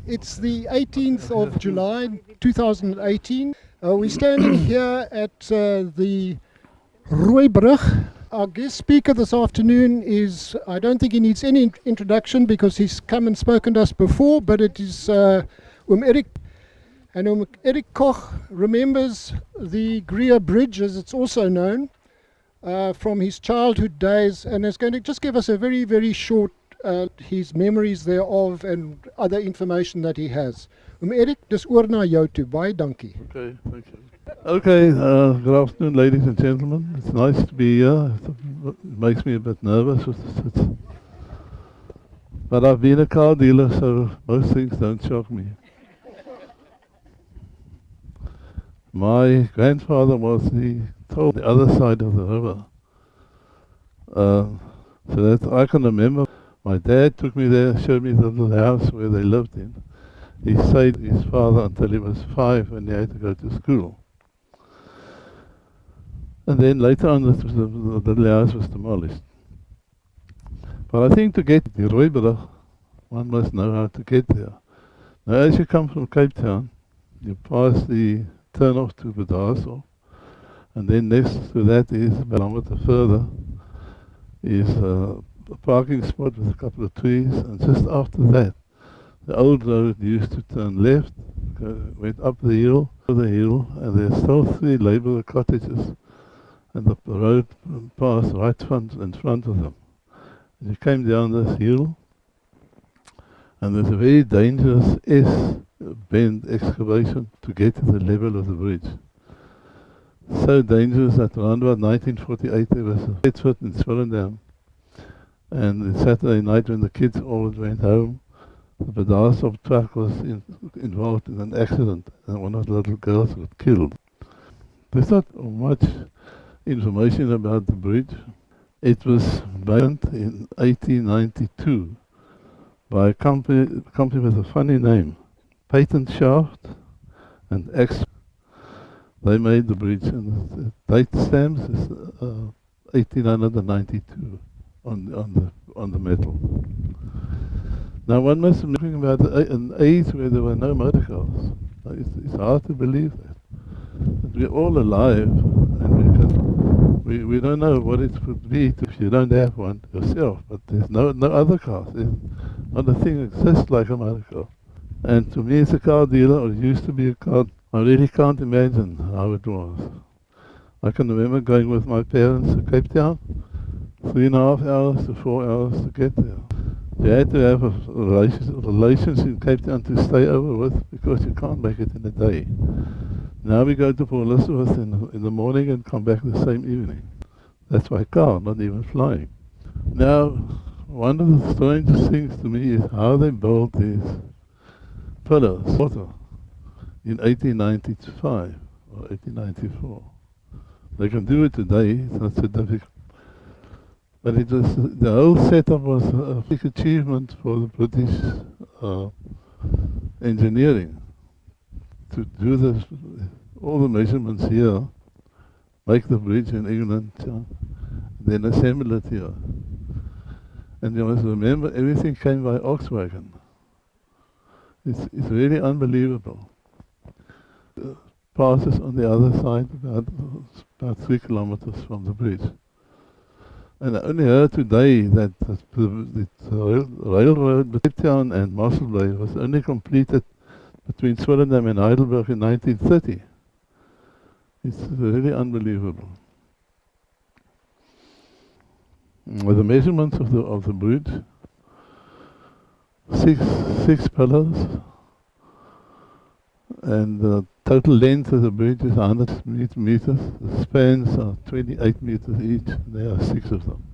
It's the 18th of July 2018. We're standing here at the Rooibrug. Our guest speaker this afternoon I don't think he needs any introduction because he's come and spoken to us before, but it is Eric. And Eric Koch remembers the Greer Bridge, as it's also known, from his childhood days, and is going to just give us a very, very short his memories thereof and other information that he has. Eric, dis oor na jou toe. Baie dankie. Okay, thank you. Okay, good afternoon, ladies and gentlemen. It's nice to be here. It makes me a bit nervous, but I've been a car dealer, so most things don't shock me. My grandfather told the other side of the river, so that I can remember. My dad took me there, showed me the little house where they lived in. He stayed with his father until he was 5 when he had to go to school. And then later on, the little house was demolished. But I think to get to Rooibrug, one must know how to get there. Now, as you come from Cape Town, you pass the turn-off to Bedasel, and then next to that is, a kilometer further, is a parking spot with a couple of trees, and just after that, the old road used to turn left, went up the hill, and there's still 3 labourer cottages, and the road passed right in front of them. And you came down this hill, and there's a very dangerous S-bend excavation to get to the level of the bridge. So dangerous that around about 1948 there was a Bedford in Swellendam, and the Saturday night when the kids all went home, the Bedasel truck was involved in an accident, and one of the little girls was killed. There's not much information about the bridge. It was built in 1892 by a company with a funny name, Patent Shaft and X. They made the bridge, and the date stamps is 1892 on the metal. Now one must be thinking about an age where there were no motor cars. It's hard to believe that. But we're all alive, and we don't know what it would be if you don't have one yourself. But there's no other cars. There's not a thing exists like a motor car. And to me, as a car dealer, or used to be a car, I really can't imagine how it was. I can remember going with my parents to Cape Town, 3.5 hours to 4 hours to get there. You had to have a relations in Cape Town to stay over with, because you can't make it in a day. Now we go to Port Elizabeth in the morning and come back the same evening. That's by car, not even flying. Now, one of the strangest things to me is how they built these pillars in 1895 or 1894. They can do it today, it's not so difficult. But the whole setup was a big achievement for the British engineering. To do all the measurements here, make the bridge in England, then assemble it here. And you must remember, everything came by ox wagon. It's really unbelievable. Passes on the other side, about 3 kilometers from the bridge. And I only heard today that the railroad between Cape Town and Mossel Bay was only completed between Swellendam and Heidelberg in 1930. It's really unbelievable. With the measurements of the bridge, six pillars, and the total length of the bridge is 100 meters. The spans are 28 meters each. There are 6 of them.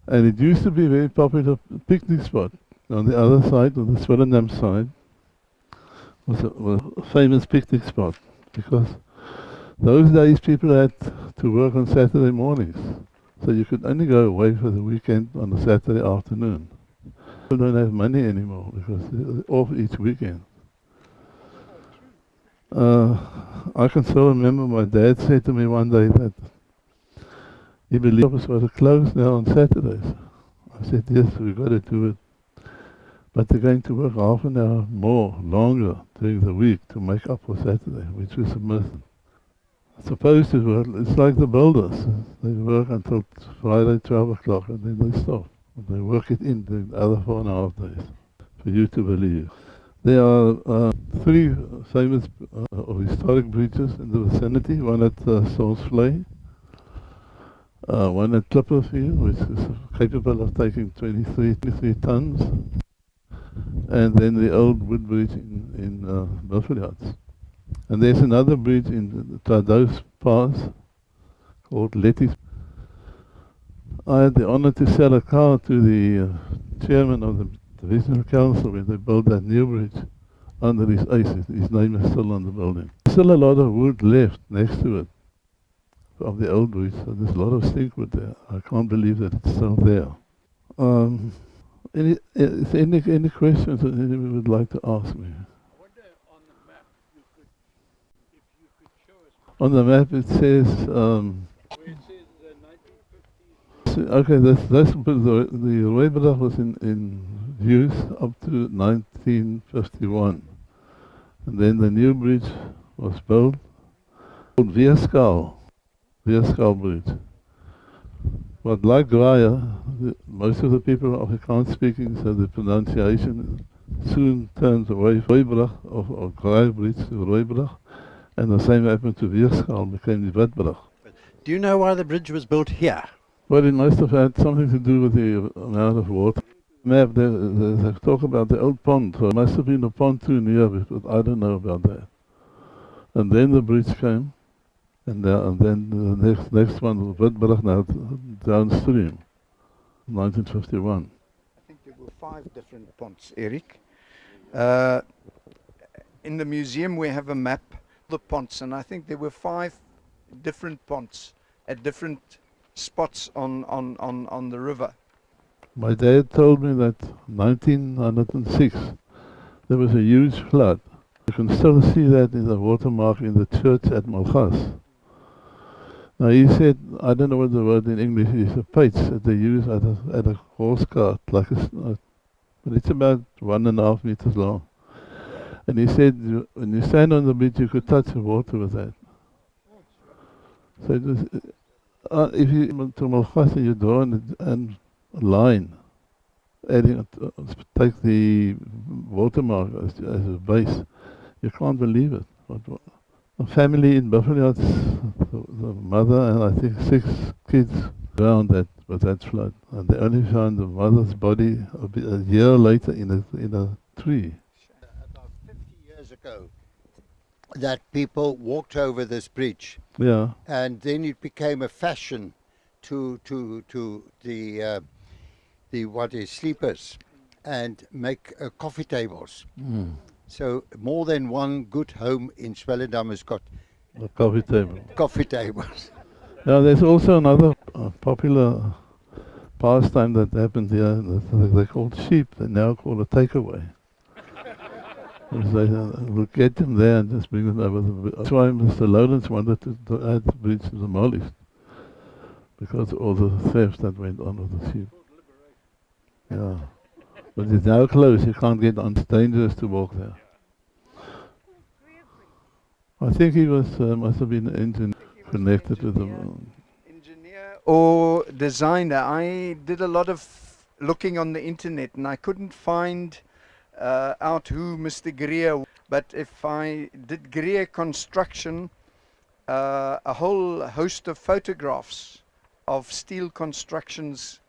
And it used to be a very popular picnic spot. On the other side, on the Swellendam side, was a famous picnic spot, because those days people had to work on Saturday mornings. So you could only go away for the weekend on a Saturday afternoon. People don't have money anymore because they're off each weekend. I can still remember my dad said to me one day that he believed shops were closed now on Saturdays. I said, yes, we've got to do it. But they're going to work half an hour more, longer, during the week to make up for Saturday, which was a myth. Supposed to work, it's like the builders. They work until Friday, 12 o'clock, and then they stop. And they work it in the other 4.5 days, for you to believe. There are three famous or historic bridges in the vicinity, one at Salisbury, one at Clipperfield, which is capable of taking 23 tons, and then the old wood bridge in Buffalots. And there's another bridge in the Trados Pass called Letty's. I had the honor to sell a car to the chairman of the divisional council when they built that new bridge under his ace. His name is still on the building. Still a lot of wood left next to it of the old bridge, so there's a lot of stinkwood there. I can't believe that it's still there. Any questions that anyone would like to ask me? On the map it says, okay, that's the Rooibrug was in use up to 1951. And then the new bridge was built called Weerskaal Bridge. But like Graaia, most of the people are Afrikaans speaking, so the pronunciation soon turns away from Rooibrug or Graaia Bridge to Rooibrug. And the same happened to Weerskaal, became the Witbrug. Do you know why the bridge was built here? Well, it must have had something to do with the amount of water. Map, they talk about the old pond, so it must have been a pontoon here, but I don't know about that. And then the bridge came, and then the next one was Witbrug, now downstream, 1951. I think there were 5 different ponds, Eric. In the museum we have a map of the ponds, and I think there were 5 different ponds at different spots on the river. My dad told me that 1906 there was a huge flood. You can still see that in the watermark in the church at Malgas. Now he said, I don't know what the word in English is, a page that they use at a horse cart, like but it's about 1.5 meters long. And he said, when you stand on the beach, you could touch the water with that. So it was, if you to Malgas and you draw and a line, take the watermark as a base, you can't believe it. A family in Buffalo, the mother and I think 6 kids drowned with that flood, and they only found the mother's body a year later in a tree. About 50 years ago, that people walked over this bridge. Yeah. And then it became a fashion to the what is sleepers and make coffee tables. Mm. So more than one good home in Swellendam has got A coffee table. coffee tables. Now there's also another popular pastime that happened here. They're called sheep. They now call a takeaway. They will get them there and just bring them over. That's why Mr. Lawrence wanted to add the bridge to demolished, because of all the theft that went on with the sheep. Yeah. But it's now closed. You can't get on. It's dangerous to walk there. I think he was must have been an engineer connected to the Engineer or designer. I did a lot of looking on the internet and I couldn't find out who Mr. Greer, but if I did Greer construction, a whole host of photographs of steel constructions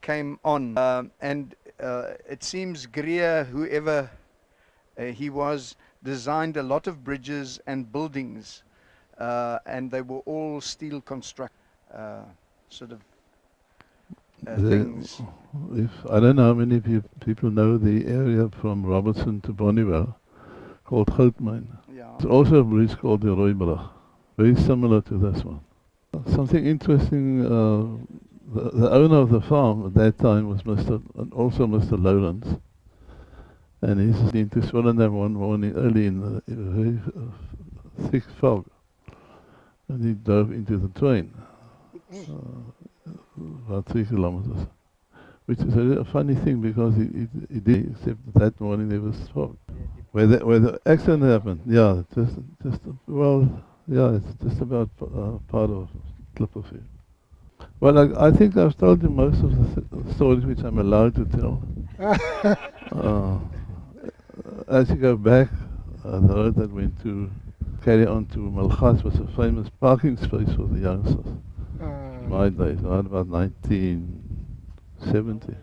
came on, and it seems Greer, whoever he was, designed a lot of bridges and buildings, and they were all steel construct sort of things. I don't know how many people know the area from Robertson to Bonnievale called Goudmijn. Yeah. There's also a bridge called the Rooibrug, very similar to this one. Something interesting, the owner of the farm at that time was also Mr. Lawrence, and he's into Swellendam one morning early in the very thick fog, and he dove into the train. About 3 kilometers, which is a funny thing because he did, except that morning there was fog. Where the accident happened, yeah, it's just about part of Clipperfield. Well, I think I've told you most of the stories which I'm allowed to tell. As you go back, the road that went to carry on to Malgas was a famous parking space for the youngsters. My days, around about 1970.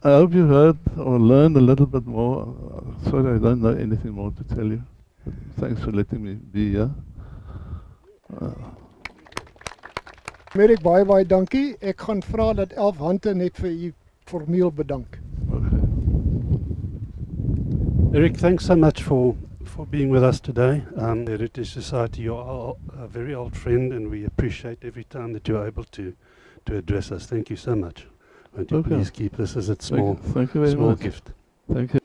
I hope you heard or learned a little bit more. Sorry, I don't know anything more to tell you. But thanks for letting me be here. Merk, baie dankie. Ek gaan vra dat 11 hande net vir u formeel bedank. Okay. Eric, thanks so much for being with us today. The Heritage Society, you're a very old friend, and we appreciate every time that you're able to address us. Thank you so much. Won't you Okay. please keep this as a small Thank you very small much. gift. Thank you.